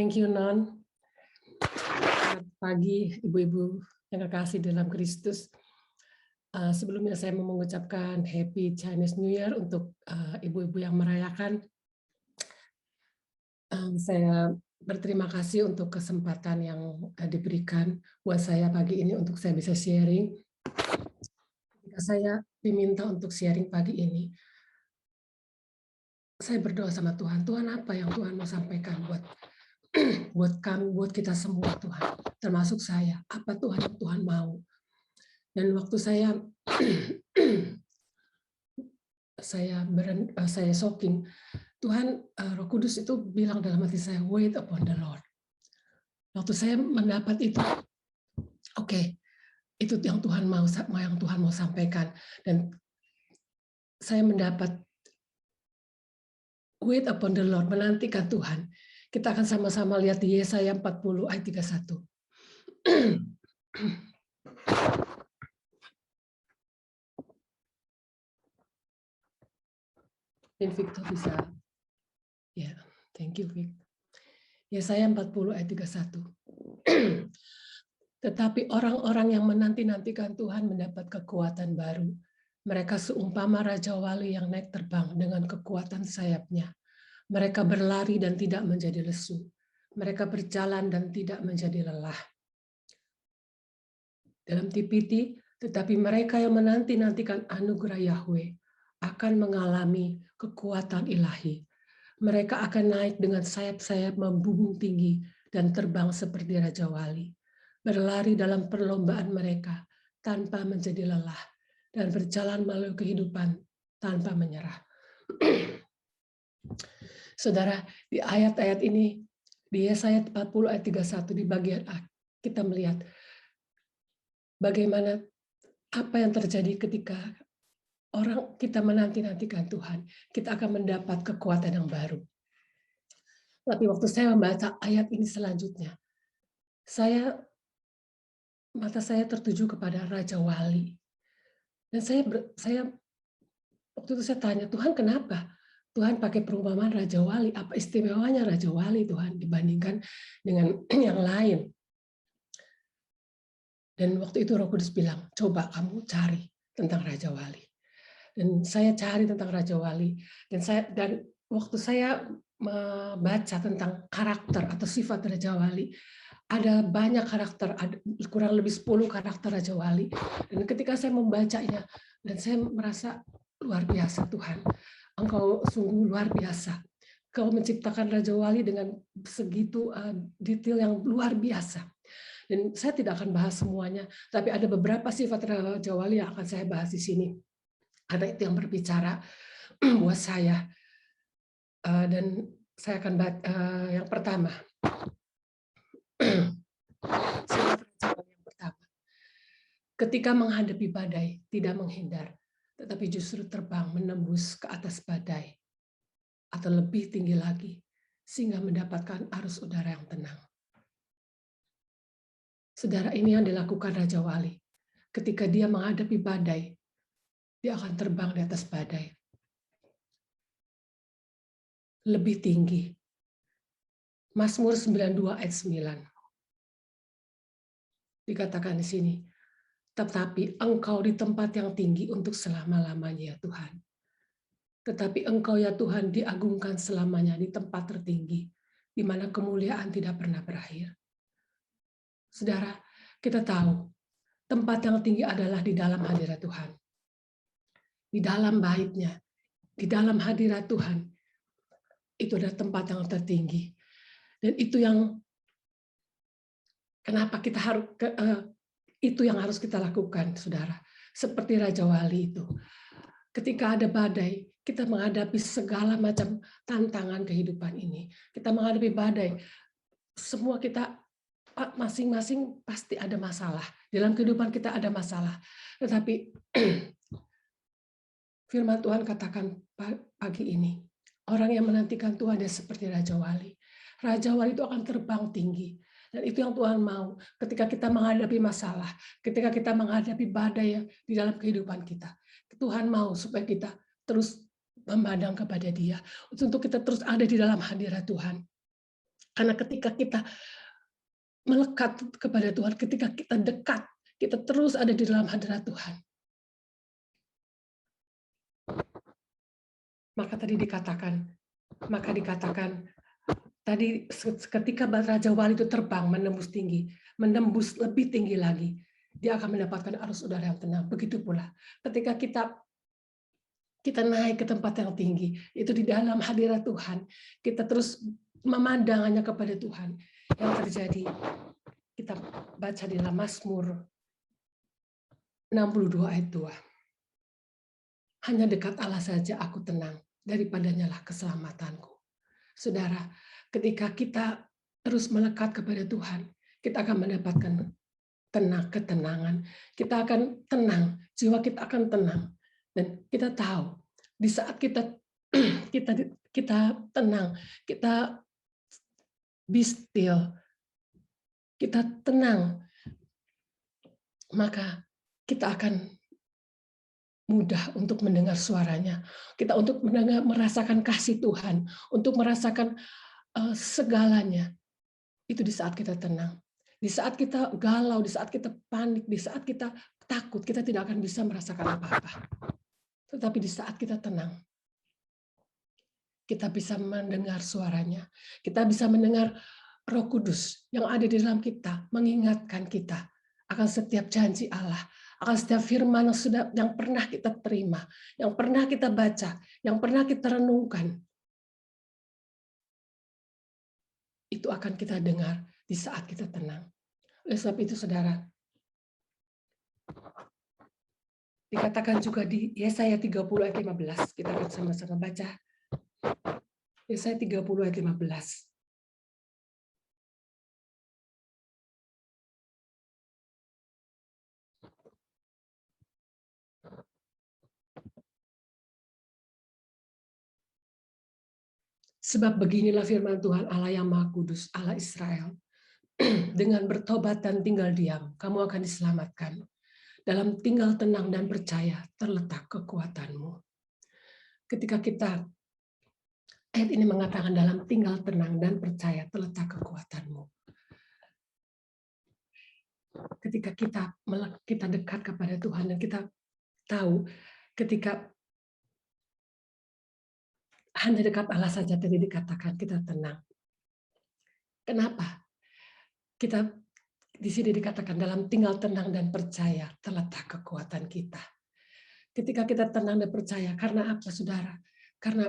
Thank you, Non. Selamat pagi, Ibu-ibu yang kekasih dalam Kristus. Sebelumnya saya mau mengucapkan Happy Chinese New Year untuk ibu-ibu yang merayakan. Saya berterima kasih untuk kesempatan yang diberikan buat saya pagi ini untuk saya bisa sharing. Ketika saya diminta untuk sharing pagi ini, saya berdoa sama Tuhan, Tuhan apa yang Tuhan mau sampaikan buat kami, buat kita semua Tuhan, termasuk saya, apa Tuhan yang Tuhan mau. Dan waktu saya shocking, Tuhan Roh Kudus itu bilang dalam hati saya, wait upon the Lord. Waktu saya mendapat itu, oke, itu yang Tuhan mau sampaikan, dan saya mendapat wait upon the Lord, menantikan Tuhan. Kita akan sama-sama lihat di Yesaya 40 ayat 31. Victor bisa. Ya, thank you, Vic. Yesaya 40 ayat 31. Tetapi orang-orang yang menanti-nantikan Tuhan mendapat kekuatan baru. Mereka seumpama Raja Wali yang naik terbang dengan kekuatan sayapnya. Mereka berlari dan tidak menjadi lesu. Mereka berjalan dan tidak menjadi lelah. Dalam TPT, tetapi mereka yang menanti-nantikan anugerah Yahweh akan mengalami kekuatan ilahi. Mereka akan naik dengan sayap-sayap membubung tinggi dan terbang seperti Raja Wali. Berlari dalam perlombaan mereka tanpa menjadi lelah dan berjalan melalui kehidupan tanpa menyerah. Saudara, di ayat-ayat ini, di Yesaya 40 ayat 31 di bagian A, kita melihat bagaimana apa yang terjadi ketika kita menanti-nantikan Tuhan, kita akan mendapat kekuatan yang baru. Tapi waktu saya membaca ayat ini selanjutnya, mata saya tertuju kepada Raja Wali. Dan saya waktu itu saya tanya, Tuhan kenapa? Tuhan pakai perumpamaan Raja Wali, apa istimewanya Raja Wali Tuhan dibandingkan dengan yang lain? Dan waktu itu Roh Kudus bilang, coba kamu cari tentang Raja Wali. Dan saya cari tentang Raja Wali, dan waktu saya membaca tentang karakter atau sifat Raja Wali, ada banyak karakter, kurang lebih 10 karakter Raja Wali. Dan ketika saya membacanya, dan saya merasa luar biasa Tuhan, Engkau sungguh luar biasa. Kau menciptakan Raja Wali dengan segitu detail yang luar biasa. Dan saya tidak akan bahas semuanya, tapi ada beberapa sifat Raja Wali yang akan saya bahas di sini. Karena itu yang berbicara buat saya. Dan saya akan bahas yang pertama. Sifat Raja Wali yang pertama. Ketika menghadapi badai, tidak menghindar, tetapi justru terbang menembus ke atas badai, atau lebih tinggi lagi, sehingga mendapatkan arus udara yang tenang. Saudara, ini yang dilakukan Raja Wali. Ketika dia menghadapi badai, dia akan terbang di atas badai. Lebih tinggi. Mazmur 92 ayat 9. Dikatakan di sini, tetapi Engkau di tempat yang tinggi untuk selama-lamanya ya Tuhan. Tetapi Engkau ya Tuhan diagungkan selamanya di tempat tertinggi, di mana kemuliaan tidak pernah berakhir. Saudara, kita tahu tempat yang tinggi adalah di dalam hadirat Tuhan. Di dalam baitnya, di dalam hadirat Tuhan, itu adalah tempat yang tertinggi. Dan itu yang kenapa kita harus itu yang harus kita lakukan, saudara. Seperti Raja Wali itu. Ketika ada badai, kita menghadapi segala macam tantangan kehidupan ini. Kita menghadapi badai, semua kita masing-masing pasti ada masalah. Dalam kehidupan kita ada masalah. Tetapi firman Tuhan katakan pagi ini, orang yang menantikan Tuhan dia seperti Raja Wali. Raja Wali itu akan terbang tinggi. Dan itu yang Tuhan mau ketika kita menghadapi masalah, ketika kita menghadapi badai di dalam kehidupan kita. Tuhan mau supaya kita terus memandang kepada Dia, untuk kita terus ada di dalam hadirat Tuhan. Karena ketika kita melekat kepada Tuhan, ketika kita dekat, kita terus ada di dalam hadirat Tuhan. Maka dikatakan tadi ketika Raja Wali itu terbang menembus lebih tinggi lagi, dia akan mendapatkan arus udara yang tenang. Begitu pula ketika kita naik ke tempat yang tinggi, itu di dalam hadirat Tuhan, kita terus memandang hanya kepada Tuhan. Yang terjadi, kita baca di dalam Mazmur 62 ayat 2. Hanya dekat Allah saja aku tenang, daripadanya lah keselamatanku. Saudara, ketika kita terus melekat kepada Tuhan, kita akan mendapatkan ketenangan. Kita akan tenang, jiwa kita akan tenang. Dan kita tahu, di saat kita tenang, kita be still, kita tenang, maka kita akan mudah untuk mendengar suaranya. Kita untuk merasakan kasih Tuhan, untuk merasakan segalanya. Itu di saat kita tenang. Di saat kita galau, di saat kita panik, di saat kita takut, kita tidak akan bisa merasakan apa-apa. Tetapi di saat kita tenang, kita bisa mendengar suaranya. Kita bisa mendengar Roh Kudus yang ada di dalam kita, mengingatkan kita akan setiap janji Allah, akan setiap firman yang pernah kita terima, yang pernah kita baca, yang pernah kita renungkan. Itu akan kita dengar di saat kita tenang. Oleh sebab itu, saudara, dikatakan juga di Yesaya 30 ayat 15, kita akan sama-sama baca. Yesaya 30 ayat 15. Sebab beginilah firman Tuhan Allah yang Maha Kudus, Allah Israel. Dengan bertobat dan tinggal diam, kamu akan diselamatkan. Dalam tinggal tenang dan percaya terletak kekuatanmu. Ketika ayat ini mengatakan dalam tinggal tenang dan percaya terletak kekuatanmu. Ketika kita dekat kepada Tuhan dan kita tahu ketika hanya dekat Allah saja tadi dikatakan kita tenang. Kenapa? Kita di sini dikatakan dalam tinggal tenang dan percaya terletak kekuatan kita. Ketika kita tenang dan percaya, karena apa, saudara? Karena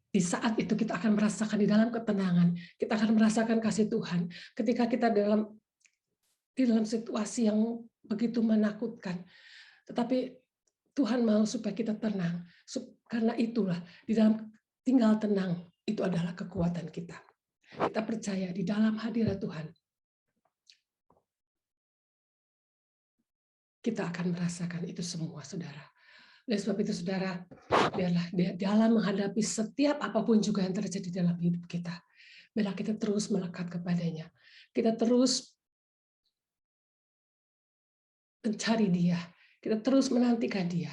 di saat itu kita akan merasakan di dalam ketenangan, kita akan merasakan kasih Tuhan. Ketika kita di dalam situasi yang begitu menakutkan, tetapi Tuhan mau supaya kita tenang. Karena itulah di dalam tinggal tenang itu adalah kekuatan kita. Kita percaya di dalam hadirat Tuhan, kita akan merasakan itu semua, saudara. Oleh sebab itu, saudara, biarlah dalam menghadapi setiap apapun juga yang terjadi dalam hidup kita, biarlah kita terus melekat kepadanya. Kita terus mencari Dia. Kita terus menantikan Dia.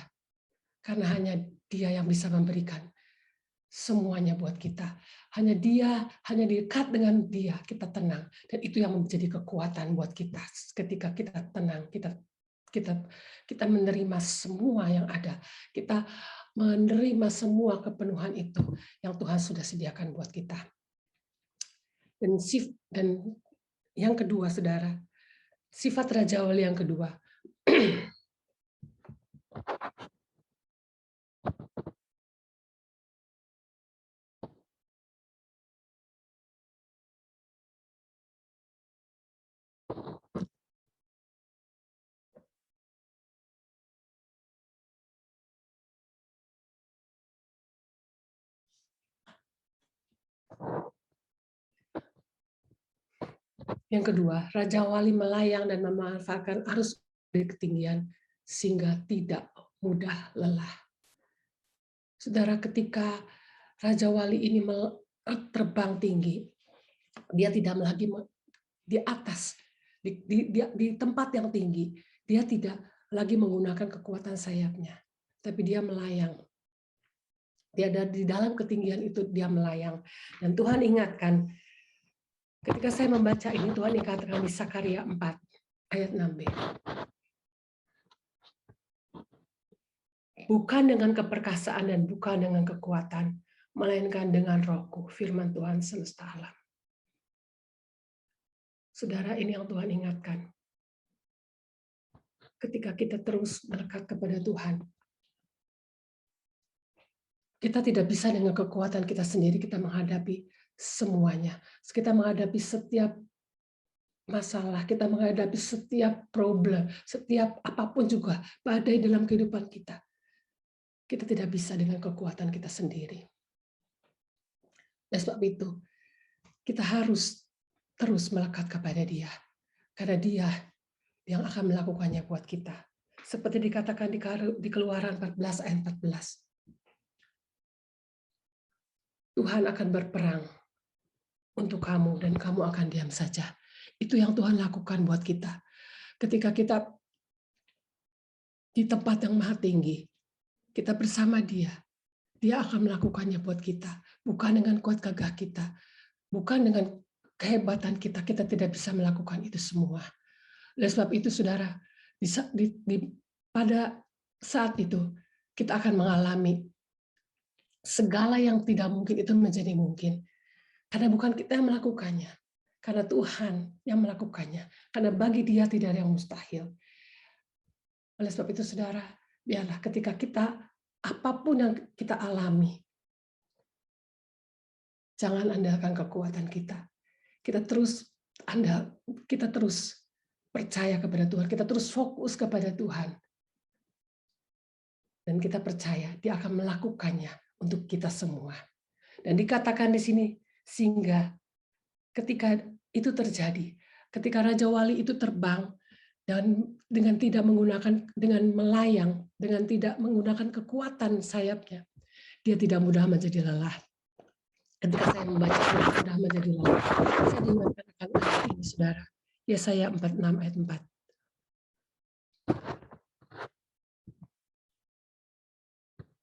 Karena hanya Dia yang bisa memberikan semuanya buat kita. Hanya dekat dengan Dia, kita tenang. Dan itu yang menjadi kekuatan buat kita. Ketika kita tenang, kita menerima semua yang ada. Kita menerima semua kepenuhan itu yang Tuhan sudah sediakan buat kita. Dan yang kedua, saudara, sifat Raja Wali yang kedua. Yang kedua, Raja Wali melayang dan memanfaatkan arus dari ketinggian sehingga tidak mudah lelah. Saudara, ketika Raja Wali ini terbang tinggi, dia tidak lagi di atas, di tempat yang tinggi, dia tidak lagi menggunakan kekuatan sayapnya, tapi dia melayang. Dia ada di dalam ketinggian itu, dia melayang. Dan Tuhan ingatkan, Ketika saya membaca ini, Tuhan ingatkan di Sakaria 4 ayat 6b. Bukan dengan keperkasaan dan bukan dengan kekuatan, melainkan dengan Rohku, firman Tuhan semesta alam. Saudara, ini yang Tuhan ingatkan. Ketika kita terus melekat kepada Tuhan, kita tidak bisa dengan kekuatan kita sendiri kita menghadapi semuanya. Kita menghadapi setiap masalah, kita menghadapi setiap problem, setiap apapun juga, badai dalam kehidupan kita. Kita tidak bisa dengan kekuatan kita sendiri. Dan sebab itu, kita harus terus melekat kepada Dia. Karena Dia yang akan melakukannya buat kita. Seperti dikatakan di Keluaran 14 ayat 14. Tuhan akan berperang untuk kamu dan kamu akan diam saja. Itu yang Tuhan lakukan buat kita. Ketika kita di tempat yang maha tinggi, kita bersama Dia, Dia akan melakukannya buat kita. Bukan dengan kuat gagah kita, bukan dengan kehebatan kita, kita tidak bisa melakukan itu semua. Oleh sebab itu, saudara, pada saat itu kita akan mengalami segala yang tidak mungkin itu menjadi mungkin. Karena bukan kita yang melakukannya, karena Tuhan yang melakukannya. Karena bagi Dia tidak ada yang mustahil. Oleh sebab itu, saudara, biarlah ketika kita, apapun yang kita alami, jangan andalkan kekuatan kita. Kita terus percaya kepada Tuhan, kita terus fokus kepada Tuhan. Dan kita percaya Dia akan melakukannya untuk kita semua. Dan dikatakan di sini, sehingga ketika itu terjadi, ketika Raja Wali itu terbang, dan dengan tidak menggunakan, dengan melayang, dengan tidak menggunakan kekuatan sayapnya, dia tidak mudah menjadi lelah. Ketika saya membaca, dia mudah menjadi lelah. Saya diingatkan akan ayat ini, saudara. Yesaya 46 ayat 4.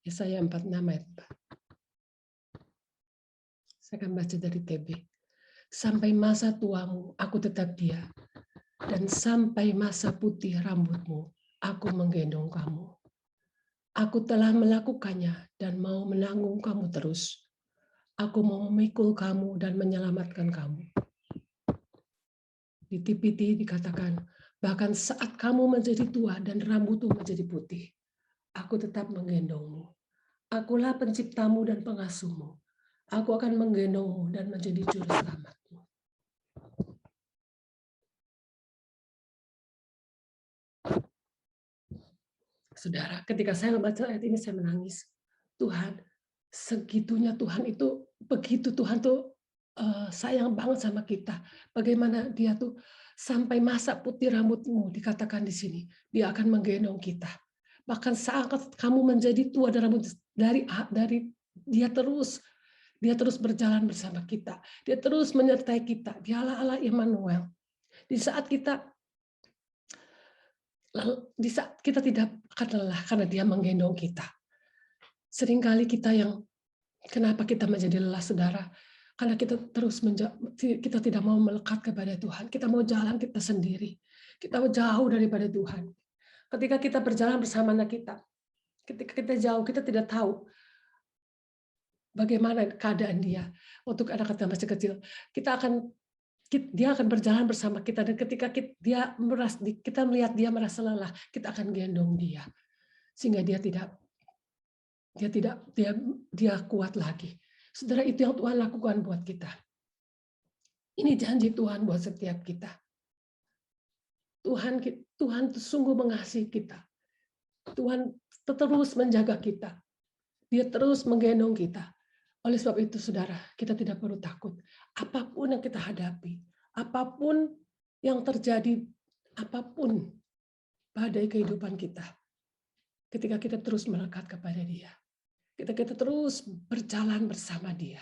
Yesaya 46 ayat 4. Saya akan baca dari TB. Sampai masa tuamu, aku tetap Dia. Dan sampai masa putih rambutmu, aku menggendong kamu. Aku telah melakukannya dan mau menanggung kamu terus. Aku mau memikul kamu dan menyelamatkan kamu. Di TPT dikatakan, bahkan saat kamu menjadi tua dan rambutmu menjadi putih, aku tetap menggendongmu. Akulah penciptamu dan pengasuhmu. Aku akan menggendongmu dan menjadi juru selamatmu. Saudara, ketika saya membaca ayat ini, saya menangis. Tuhan, segitunya Tuhan itu, begitu Tuhan tuh sayang banget sama kita. Bagaimana Dia tuh sampai masa putih rambutmu, dikatakan di sini, Dia akan menggendong kita. Bahkan saat kamu menjadi tua dan rambut dari Dia terus berjalan bersama kita. Dia terus menyertai kita. Dia Allah Immanuel. Di saat kita tidak akan lelah karena Dia menggendong kita. Seringkali kenapa kita menjadi lelah, saudara? Karena kita tidak mau melekat kepada Tuhan. Kita mau jalan kita sendiri. Kita mau jauh daripada Tuhan. Ketika kita berjalan bersama anak kita, ketika kita jauh, kita tidak tahu bagaimana keadaan dia. Untuk anak kita masih kecil, dia akan berjalan bersama kita, dan ketika kita melihat dia merasa lelah, kita akan gendong dia sehingga dia kuat lagi. Saudara, itu yang Tuhan lakukan buat kita. Ini janji Tuhan buat setiap kita. Tuhan sungguh mengasihi kita. Tuhan terus menjaga kita. Dia terus menggendong kita. Oleh sebab itu, saudara, kita tidak perlu takut. Apapun yang kita hadapi, apapun yang terjadi, apapun badai kehidupan kita, ketika kita terus melekat kepada Dia, kita terus berjalan bersama Dia,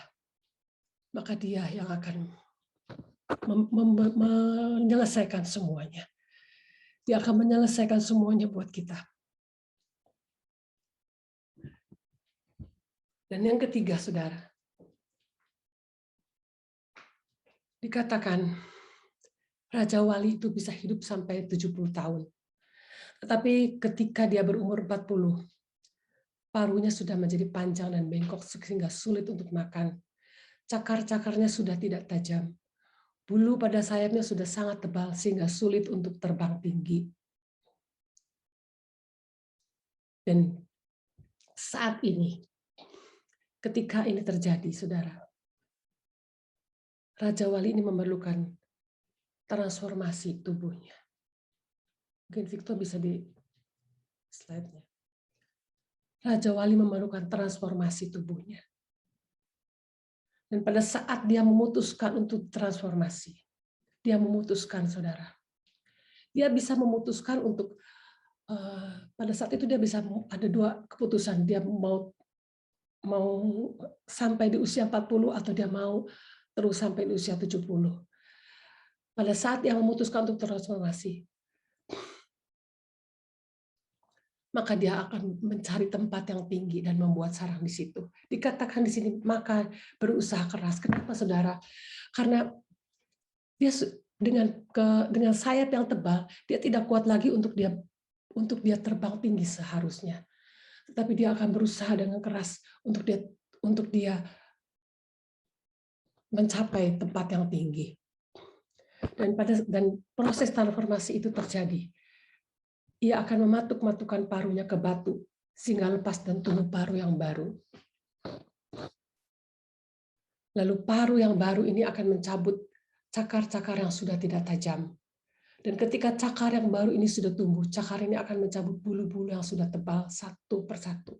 maka Dia yang akan menyelesaikan semuanya. Dia akan menyelesaikan semuanya buat kita. Dan yang ketiga, saudara, Dikatakan Raja Wali itu bisa hidup sampai 70 tahun. Tetapi ketika dia berumur 40, parunya sudah menjadi panjang dan bengkok sehingga sulit untuk makan. Cakar-cakarnya sudah tidak tajam. Bulu pada sayapnya sudah sangat tebal sehingga sulit untuk terbang tinggi. Dan saat ini, ketika ini terjadi, saudara, Raja Wali ini memerlukan transformasi tubuhnya. Mungkin Victor bisa di slide-nya. Raja Wali memerlukan transformasi tubuhnya. Dan pada saat dia memutuskan untuk transformasi, dia memutuskan, saudara, dia bisa memutuskan untuk pada saat itu dia bisa ada dua keputusan, dia mau sampai di usia 40 atau dia mau terus sampai di usia 70. Pada saat dia memutuskan untuk transformasi, maka dia akan mencari tempat yang tinggi dan membuat sarang di situ. Dikatakan di sini, maka berusaha keras. Kenapa, saudara? Karena dia dengan sayap yang tebal, dia tidak kuat lagi untuk dia terbang tinggi seharusnya. Tetapi dia akan berusaha dengan keras untuk dia mencapai tempat yang tinggi. Dan proses transformasi itu terjadi. Ia akan mematuk-matukan parunya ke batu sehingga lepas dan tumbuh paru yang baru. Lalu paru yang baru ini akan mencabut cakar-cakar yang sudah tidak tajam. Dan ketika cakar yang baru ini sudah tumbuh, cakar ini akan mencabut bulu-bulu yang sudah tebal satu persatu.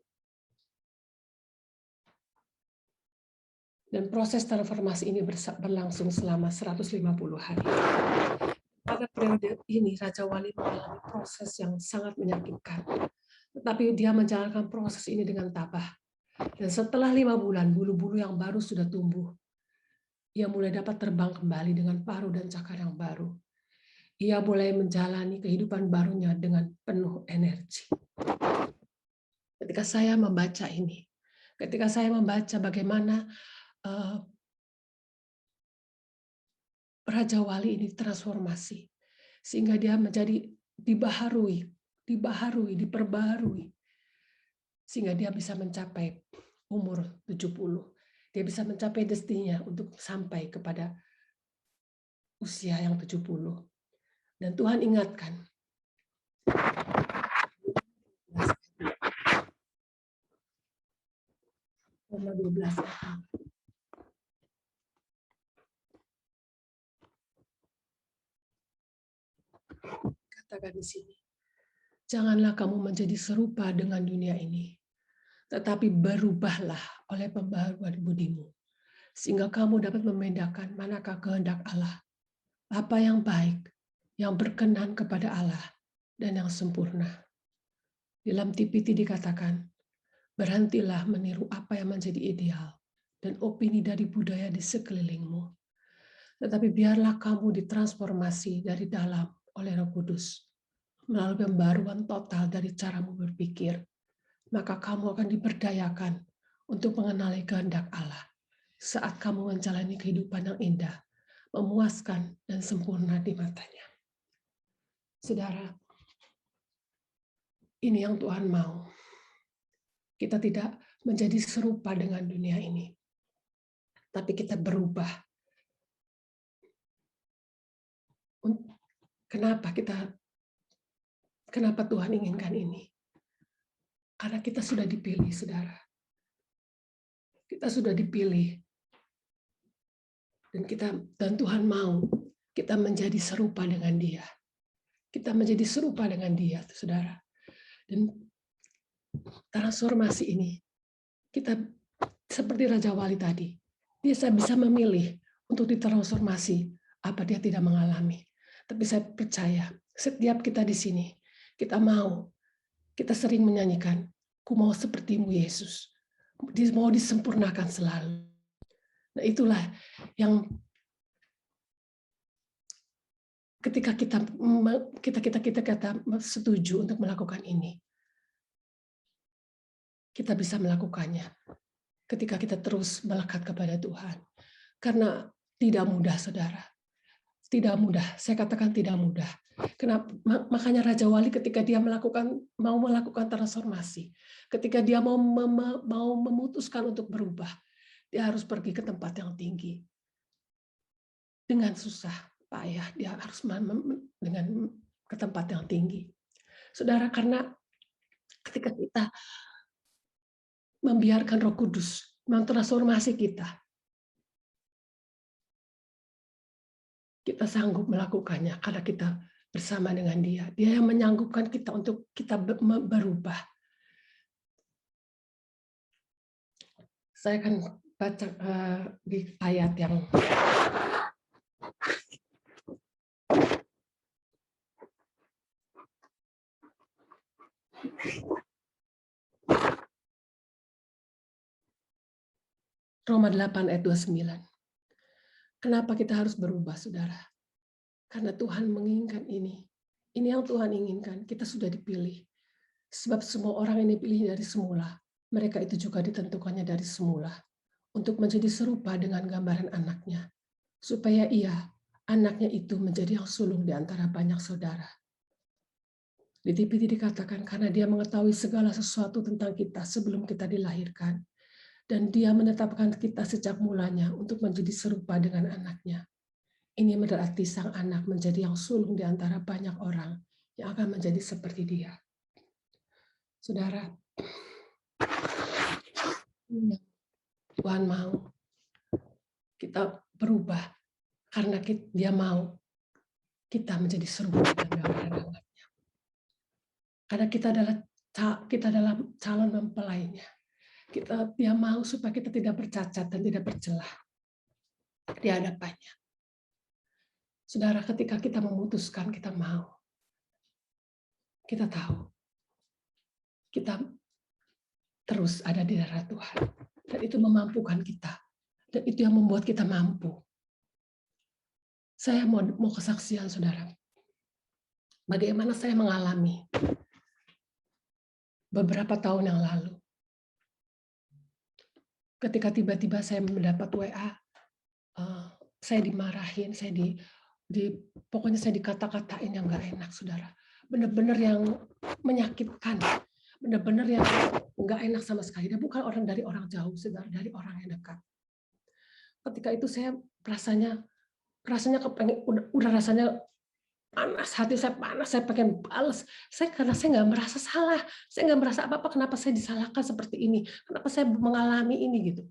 Dan proses transformasi ini berlangsung selama 150 hari. Pada periode ini, Raja Wali mengalami proses yang sangat menyakitkan. Tetapi dia menjalankan proses ini dengan tabah. Dan setelah 5 bulan, bulu-bulu yang baru sudah tumbuh. Ia mulai dapat terbang kembali dengan paru dan cakar yang baru. Ia mulai menjalani kehidupan barunya dengan penuh energi. Ketika saya membaca ini, ketika saya membaca bagaimana Raja Wali ini transformasi, sehingga dia menjadi dibaharui, diperbarui, sehingga dia bisa mencapai umur 70. Dia bisa mencapai destininya untuk sampai kepada usia yang 70. Dan Tuhan ingatkan, Roma 12 katakan di sini, janganlah kamu menjadi serupa dengan dunia ini, tetapi berubahlah oleh pembaharuan budimu, sehingga kamu dapat membedakan manakah kehendak Allah, apa yang baik, yang berkenan kepada Allah, dan yang sempurna. Dalam TPT dikatakan, berhentilah meniru apa yang menjadi ideal dan opini dari budaya di sekelilingmu. Tetapi biarlah kamu ditransformasi dari dalam oleh Roh Kudus, melalui pembaruan total dari caramu berpikir, maka kamu akan diberdayakan untuk mengenali kehendak Allah saat kamu menjalani kehidupan yang indah, memuaskan, dan sempurna di matanya. Saudara, ini yang Tuhan mau. Kita tidak menjadi serupa dengan dunia ini, tapi kita berubah. Kenapa Tuhan inginkan ini? Karena kita sudah dipilih, saudara. Kita sudah dipilih. Dan Tuhan mau kita menjadi serupa dengan Dia. Kita menjadi serupa dengan Dia, saudara. Dan transformasi ini, kita seperti Raja Wali tadi, dia bisa memilih untuk ditransformasi apa dia tidak mengalami. Tapi saya percaya, setiap kita di sini, kita sering menyanyikan, ku mau sepertimu Yesus, mau disempurnakan selalu. Nah itulah yang ketika kita setuju untuk melakukan ini, kita bisa melakukannya ketika kita terus melekat kepada Tuhan. Karena Tidak mudah, saudara. Tidak mudah. Saya katakan tidak mudah. Kenapa? Makanya Raja Wali ketika dia mau melakukan transformasi, ketika dia mau memutuskan untuk berubah, dia harus pergi ke tempat yang tinggi. Dengan susah, payah, dia harus dengan ke tempat yang tinggi. Saudara, karena ketika kita membiarkan Roh Kudus mentransformasi kita sanggup melakukannya karena kita bersama dengan Dia. Dia yang menyanggupkan kita untuk kita berubah. Saya akan baca di ayat yang Roma 8 ayat 29. Kenapa kita harus berubah, saudara? Karena Tuhan menginginkan ini. Ini yang Tuhan inginkan. Kita sudah dipilih. Sebab semua orang yang dipilih dari semula, mereka itu juga ditentukannya dari semula untuk menjadi serupa dengan gambaran anaknya, supaya anaknya itu menjadi yang sulung di antara banyak saudara. Di TPT dikatakan karena dia mengetahui segala sesuatu tentang kita sebelum kita dilahirkan, dan dia menetapkan kita sejak mulanya untuk menjadi serupa dengan anaknya. Ini berarti sang anak menjadi yang sulung di antara banyak orang yang akan menjadi seperti dia. Saudara, Tuhan mau kita berubah karena dia mau kita menjadi serupa dengan gambaran anaknya. Karena kita adalah calon mempelainya. Dia mau supaya kita tidak bercacat dan tidak bercelah di hadapannya. Saudara, ketika kita memutuskan, kita mau. Kita tahu. Kita terus ada di dalam Tuhan. Dan itu memampukan kita. Dan itu yang membuat kita mampu. Saya mau kesaksian, saudara. Bagaimana saya mengalami beberapa tahun yang lalu. Ketika tiba-tiba saya mendapat WA, saya dimarahin, pokoknya saya dikata-katain yang nggak enak, saudara. Benar-benar yang menyakitkan, benar-benar yang nggak enak sama sekali. Dan bukan dari orang jauh, saudara, dari orang yang dekat. Ketika itu saya rasanya kepengen, udah rasanya panas, hati saya panas, saya pengen balas. Karena saya nggak merasa salah, saya nggak merasa apa-apa. Kenapa saya disalahkan seperti ini? Kenapa saya mengalami ini gitu?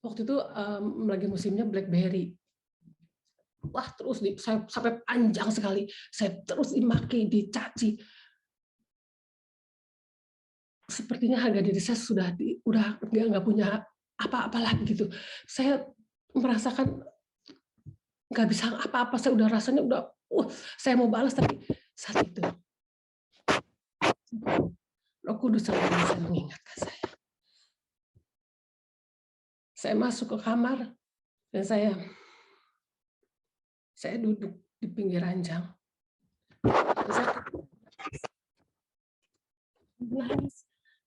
Waktu itu lagi musimnya BlackBerry. Wah, terus saya sampai panjang sekali. Saya terus dimaki, dicaci. Sepertinya harga diri saya udah nggak punya apa-apa lagi gitu. Saya merasakan nggak bisa apa-apa. Saya udah rasanya saya mau balas, tapi saat itu Roh Kudus selalu bisa mengingatkan saya. Saya masuk ke kamar dan saya duduk di pinggir ranjang.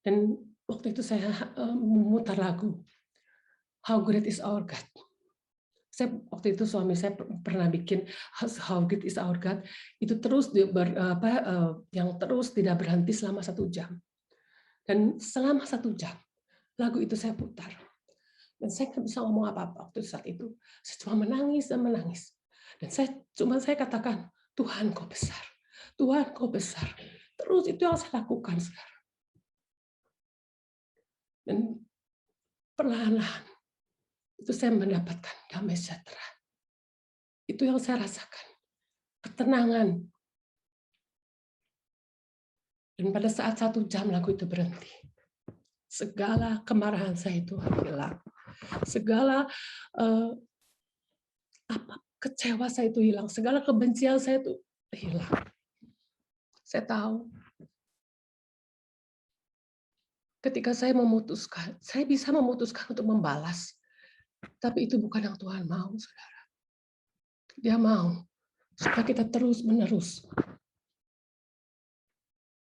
Dan waktu itu saya memutar lagu How Great Is Our God. Waktu itu suami saya pernah bikin How Great Is Our God, itu terus yang terus tidak berhenti selama 1 jam. Dan selama 1 jam lagu itu saya putar. Dan saya nggak bisa ngomong apa-apa waktu saat itu. Saya cuma menangis dan menangis. Dan saya katakan, Tuhan kau besar. Tuhan kau besar. Terus itu yang saya lakukan, saudara. Dan perlahan-lahan itu saya mendapatkan damai sejahtera. Itu yang saya rasakan. Ketenangan. Dan pada saat 1 jam lagu itu berhenti, segala kemarahan saya itu hilang. Segala kecewa saya itu hilang. Segala kebencian saya itu hilang. Saya tahu ketika saya memutuskan, saya bisa memutuskan untuk membalas. Tapi itu bukan yang Tuhan mau, saudara. Dia mau supaya kita terus-menerus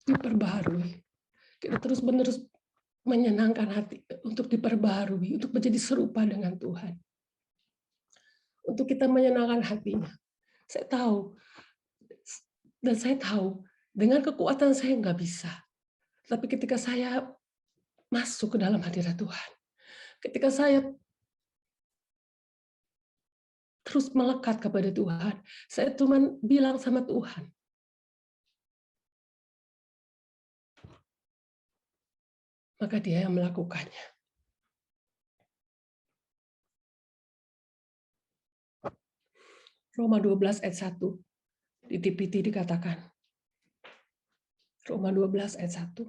diperbaharui. Kita terus-menerus menyenangkan hati untuk diperbaharui, untuk menjadi serupa dengan Tuhan. untuk kita menyenangkan hatinya. Saya tahu, dan saya tahu dengan kekuatan saya nggak bisa. Tapi ketika saya masuk ke dalam hadirat Tuhan, ketika saya terus melekat kepada Tuhan, saya cuma bilang sama Tuhan, maka Dia yang melakukannya. Roma 12 ayat 1 di TPT dikatakan. Roma 12 ayat 1.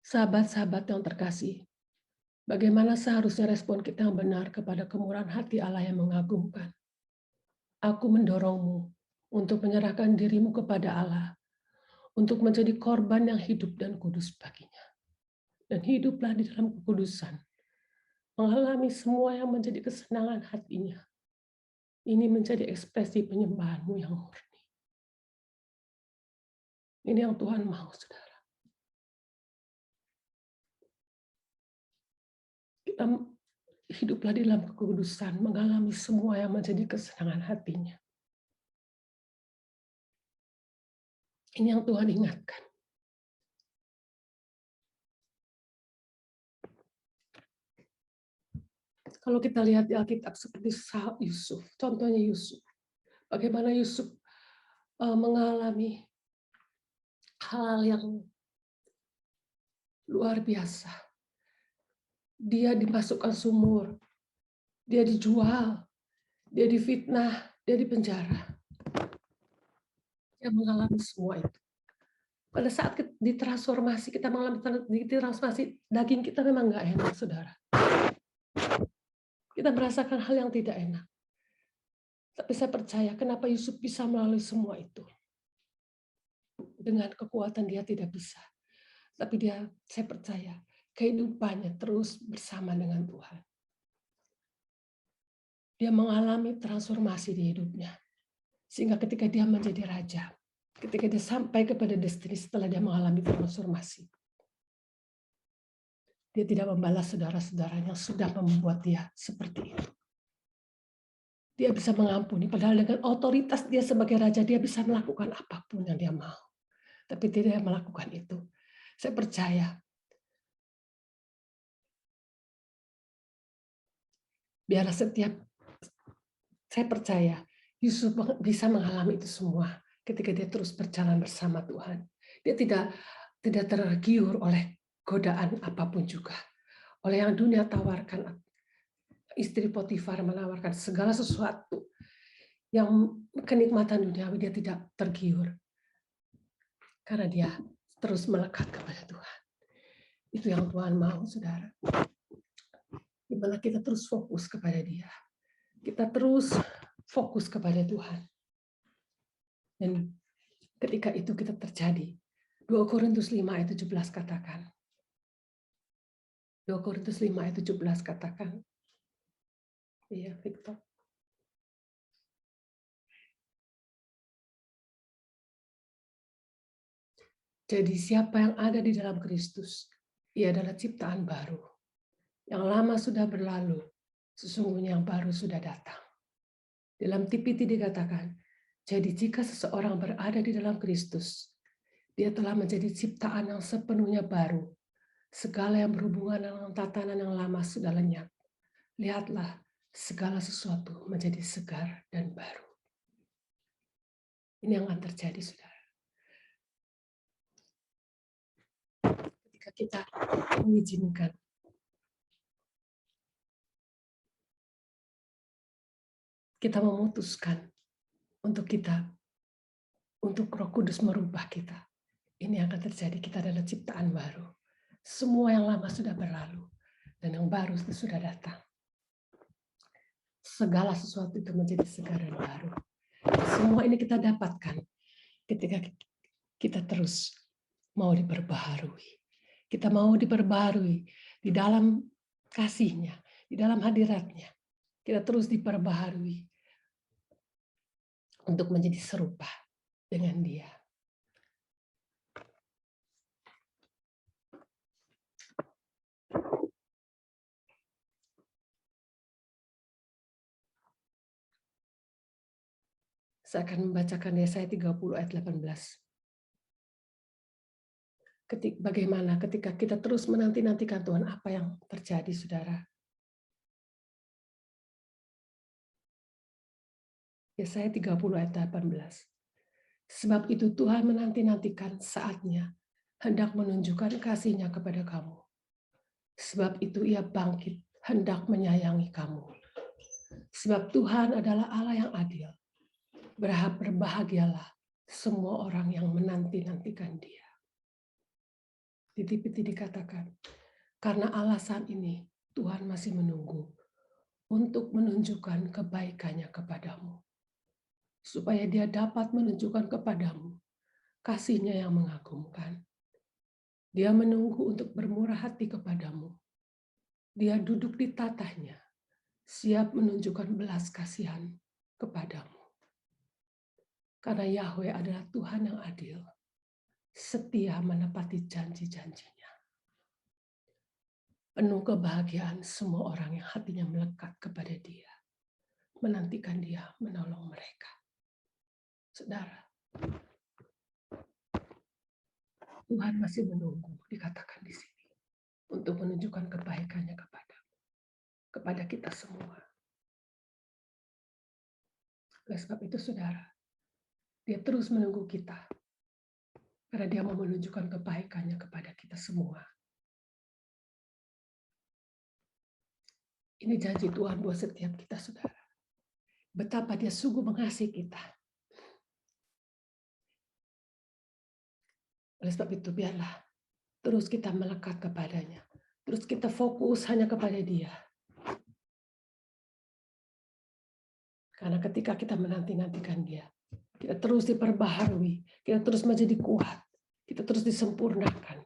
Sahabat-sahabat yang terkasih, bagaimana seharusnya respon kita yang benar kepada kemurahan hati Allah yang mengagumkan? Aku mendorongmu untuk menyerahkan dirimu kepada Allah, untuk menjadi korban yang hidup dan kudus baginya. Dan hiduplah di dalam kekudusan, mengalami semua yang menjadi kesenangan hatinya. Ini menjadi ekspresi penyembahanmu yang murni. Ini yang Tuhan mau, saudara. Kita hiduplah di dalam kekudusan, mengalami semua yang menjadi kesenangan hatinya. Ini yang Tuhan ingatkan. Kalau kita lihat di Alkitab seperti Yusuf, contohnya Yusuf. Bagaimana Yusuf mengalami hal yang luar biasa. Dia dimasukkan sumur, dia dijual, dia difitnah, dia dipenjara. Dia mengalami semua itu. Pada saat ditransformasi, kita mengalami ditransformasi, daging kita memang nggak enak, saudara. Kita merasakan hal yang tidak enak. Tapi saya percaya kenapa Yusuf bisa melalui semua itu. Dengan kekuatan dia tidak bisa. Tapi saya percaya, kehidupannya terus bersama dengan Tuhan. Dia mengalami transformasi di hidupnya. Sehingga ketika dia menjadi raja, ketika dia sampai kepada destiny setelah dia mengalami transformasi, dia tidak membalas saudara-saudaranya yang sudah membuat dia seperti itu. Dia bisa mengampuni, padahal dengan otoritas dia sebagai raja, dia bisa melakukan apapun yang dia mau. Tapi tidak melakukan itu. Saya percaya, saya percaya Yusuf bisa mengalami itu semua ketika dia terus berjalan bersama Tuhan. Dia tidak tergiur oleh godaan apapun juga. Oleh yang dunia tawarkan. Istri Potifar menawarkan segala sesuatu yang kenikmatan duniawi, dia tidak tergiur. Karena dia terus melekat kepada Tuhan. Itu yang Tuhan mau, saudara. Di mana kita terus fokus kepada Dia. Kita terus fokus kepada Tuhan. Dan ketika itu kita terjadi, 2 Korintus 5 ayat 17 katakan. 2 Korintus 5 ayat 17 katakan. Iya, Victor. Jadi siapa yang ada di dalam Kristus, ia adalah ciptaan baru. Yang lama sudah berlalu, sesungguhnya yang baru sudah datang. Dalam TPT dikatakan, jadi jika seseorang berada di dalam Kristus, dia telah menjadi ciptaan yang sepenuhnya baru. Segala yang berhubungan dengan tatanan yang lama sudah lenyap. Lihatlah, segala sesuatu menjadi segar dan baru. Ini yang akan terjadi, saudara. Ketika kita mengizinkan kita memutuskan untuk Roh Kudus merubah kita. Ini akan terjadi, kita adalah ciptaan baru. Semua yang lama sudah berlalu, dan yang baru sudah datang. Segala sesuatu itu menjadi segar dan baru. Semua ini kita dapatkan ketika kita terus mau diperbaharui. Kita mau diperbaharui di dalam kasih-Nya, di dalam hadirat-Nya. Kita terus diperbaharui untuk menjadi serupa dengan Dia. Saya akan membacakan Yesaya 30 ayat 18. Bagaimana ketika kita terus menanti-nantikan Tuhan, apa yang terjadi, saudara? Yesaya 30 ayat 18. Sebab itu Tuhan menanti-nantikan saatnya, hendak menunjukkan kasih-Nya kepada kamu. Sebab itu Ia bangkit, hendak menyayangi kamu. Sebab Tuhan adalah Allah yang adil. Berbahagialah semua orang yang menanti-nantikan Dia. Titik-titik dikatakan, karena alasan ini Tuhan masih menunggu untuk menunjukkan kebaikannya kepadamu. Supaya Dia dapat menunjukkan kepadamu kasih-Nya yang mengagumkan. Dia menunggu untuk bermurah hati kepadamu. Dia duduk di tatahnya, siap menunjukkan belas kasihan kepadamu. Karena Yahweh adalah Tuhan yang adil, setia menepati janji-janjinya. Penuh kebahagiaan semua orang yang hatinya melekat kepada Dia, menantikan Dia menolong mereka. Saudara, Tuhan masih menunggu, dikatakan di sini, untuk menunjukkan kebaikannya kepada kita semua. Oleh sebab itu, saudara, Dia terus menunggu kita, karena Dia mau menunjukkan kebaikannya kepada kita semua. Ini janji Tuhan buat setiap kita, saudara. Betapa Dia sungguh mengasihi kita. Oleh sebab itu, biarlah terus kita melekat kepadanya. Terus kita fokus hanya kepada Dia. Karena ketika kita menanti-nantikan Dia, kita terus diperbaharui, kita terus menjadi kuat, kita terus disempurnakan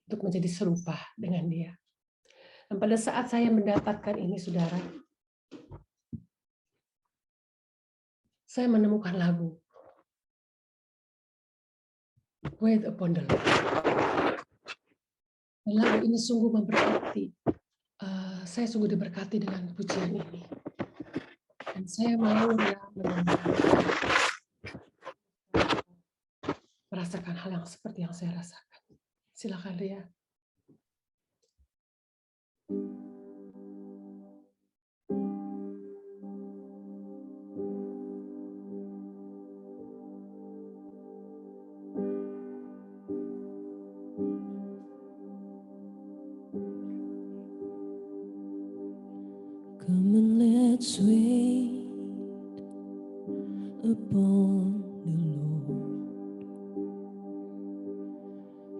untuk menjadi serupa dengan Dia. Dan pada saat saya mendapatkan ini, saudara, saya menemukan lagu Wait Upon the Lord. Dan lagu ini sungguh memberkati. Saya sungguh diberkati dengan pujian ini. Dan saya mau merasakan hal yang seperti yang saya rasakan. Silakan, Ria. Come and let's wait upon the Lord.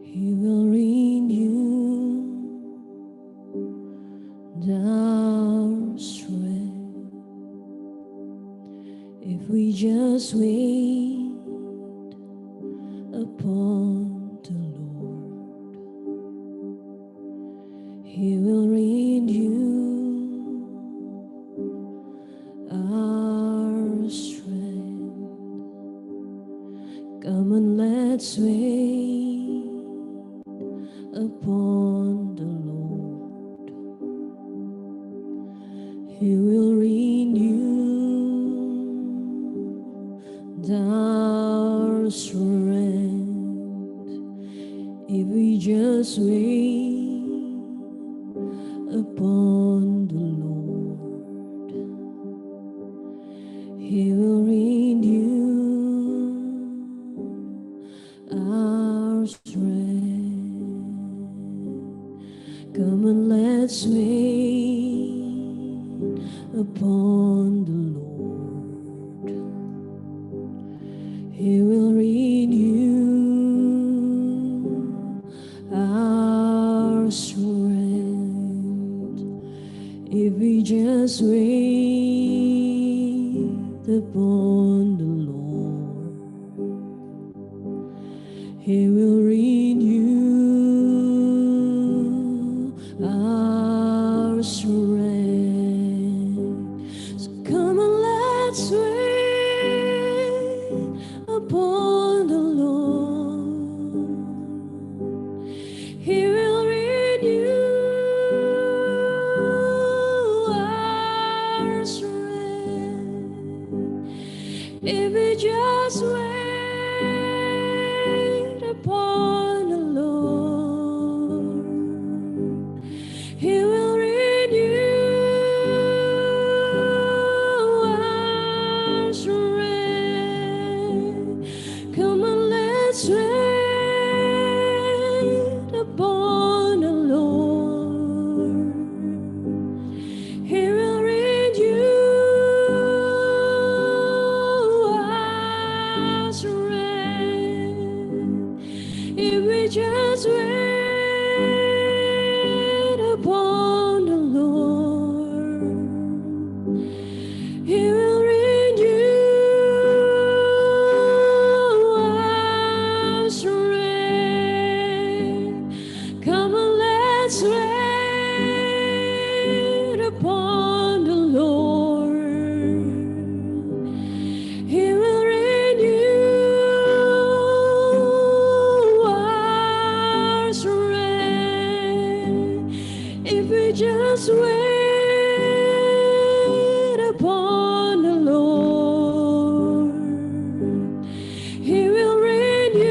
He will renew our strength if we just wait upon the Lord. He will renew our strength. Come and let's wait upon the Lord. He will renew our strength if we just wait upon the Lord. He will renew our strength. Come and let's wait upon the Lord. He will renew our strength if we just wait upon the Lord. He will renew our strength. So come and let's wait upon the Lord. He will renew our strength just wait upon the Lord, He will renew our strength. Come on, let's wait upon the Lord. He will renew our strength. If we just wait upon the Lord, He will renew our strength. Come on, let's wait upon the Lord. He will renew our strength. If we just wait upon the Lord, He will renew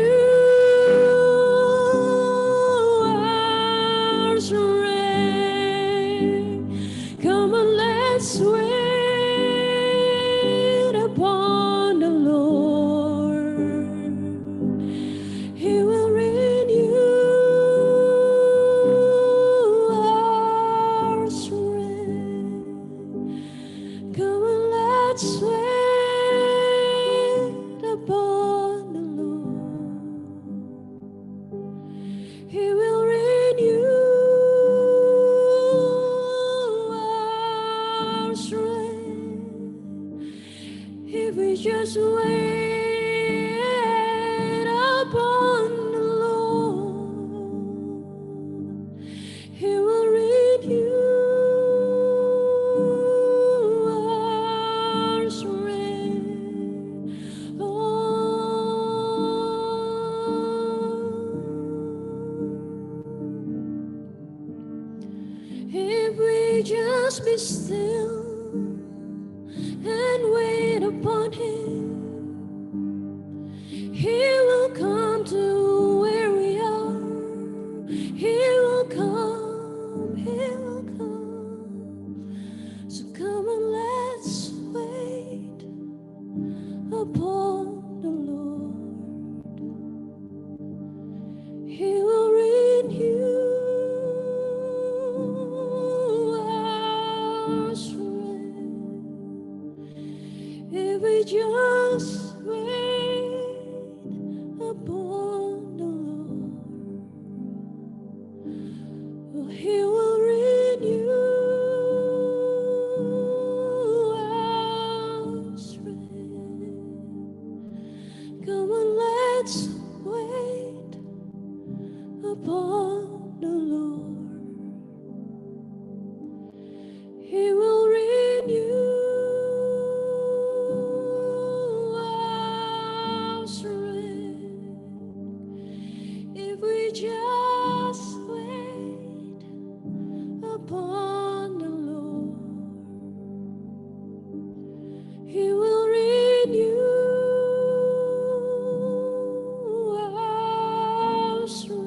our strength. Come on, let's wait upon the Lord. He will renew our strength. Come on, let's wait upon the Lord. He will renew our strength. If we just wait upon the Lord, He will renew our strength. If we just be still and wait upon Him, He will come to where we are. He will come, He will come. So come and let's wait upon the Lord. He will renew our strength. If we just wait upon the Lord, oh, He will renew our strength. Come on, let's wait upon the Lord. He will renew our strength. If we just wait upon the Lord, He will renew our strength.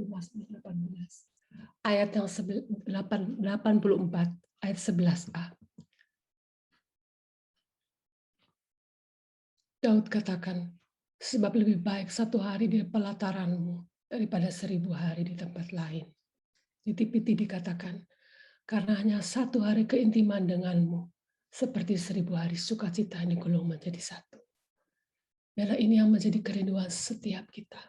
Mazmur 18 ayat yang 84 ayat 11a. Daud katakan, sebab lebih baik 1 hari di pelataranmu daripada 1000 hari di tempat lain. Di Tipiti dikatakan, karena hanya 1 hari keintiman denganmu, seperti 1000 hari sukacita yang digulung menjadi satu. Biarlah ini yang menjadi kerinduan setiap kita.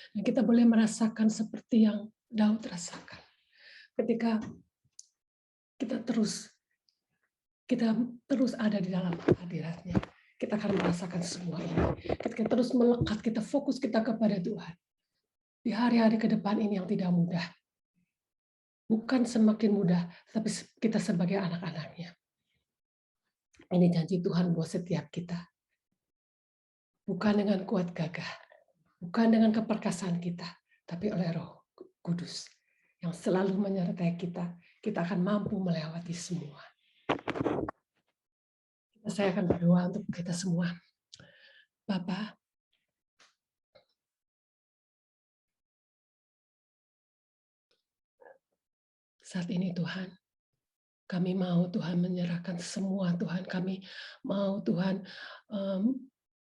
Dan kita boleh merasakan seperti yang Daud rasakan. Ketika kita terus ada di dalam hadirat-Nya, kita akan merasakan semua ini. Ketika terus melekat, kita fokus kita kepada Tuhan. Di hari-hari ke depan ini yang tidak mudah. Bukan semakin mudah, tapi kita sebagai anak-anak-Nya. Ini janji Tuhan buat setiap kita. Bukan dengan kuat gagah, bukan dengan keperkasaan kita, tapi oleh Roh Kudus yang selalu menyertai kita. Kita akan mampu melewati semua. Saya akan berdoa untuk kita semua. Bapa, saat ini Tuhan, kami mau Tuhan menyerahkan semua Tuhan. Kami mau Tuhan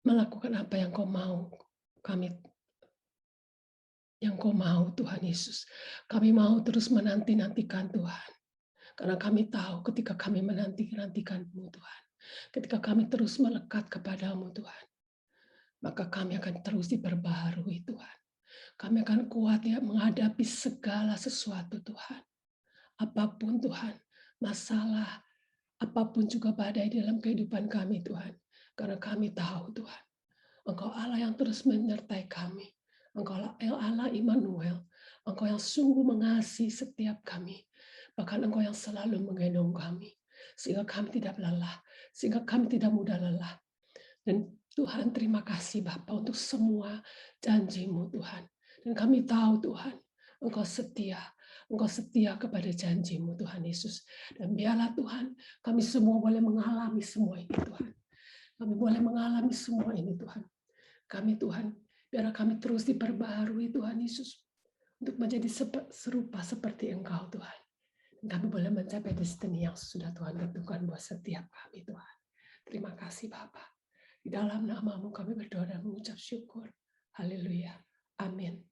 melakukan apa yang Kau mau. Yang Kau mau Tuhan Yesus. Kami mau terus menanti-nantikan Tuhan. Karena kami tahu ketika kami menanti-nantikan-Mu Tuhan. Ketika kami terus melekat kepadamu Tuhan. Maka kami akan terus diperbaharui Tuhan. Kami akan kuat ya menghadapi segala sesuatu Tuhan. Apapun Tuhan, masalah, apapun juga badai dalam kehidupan kami Tuhan. Karena kami tahu Tuhan, Engkau Allah yang terus menyertai kami. Engkau Allah Immanuel. Engkau yang sungguh mengasihi setiap kami. Bahkan Engkau yang selalu menggendong kami. Sehingga kami tidak lelah. Sehingga kami tidak mudah lelah. Dan Tuhan terima kasih Bapa untuk semua janji-Mu Tuhan. Dan kami tahu Tuhan, Engkau setia. Engkau setia kepada janji-Mu Tuhan Yesus. Dan biarlah Tuhan, kami semua boleh mengalami semua ini Tuhan. Kami boleh mengalami semua ini Tuhan. Kami Tuhan, biarlah kami terus diperbaharui Tuhan Yesus. Untuk menjadi serupa seperti Engkau Tuhan. Dan kami boleh mencapai destiny yang sudah Tuhan tentukan buat setiap kami Tuhan. Terima kasih Bapa. Di dalam nama-Mu kami berdoa dan mengucap syukur. Haleluya. Amin.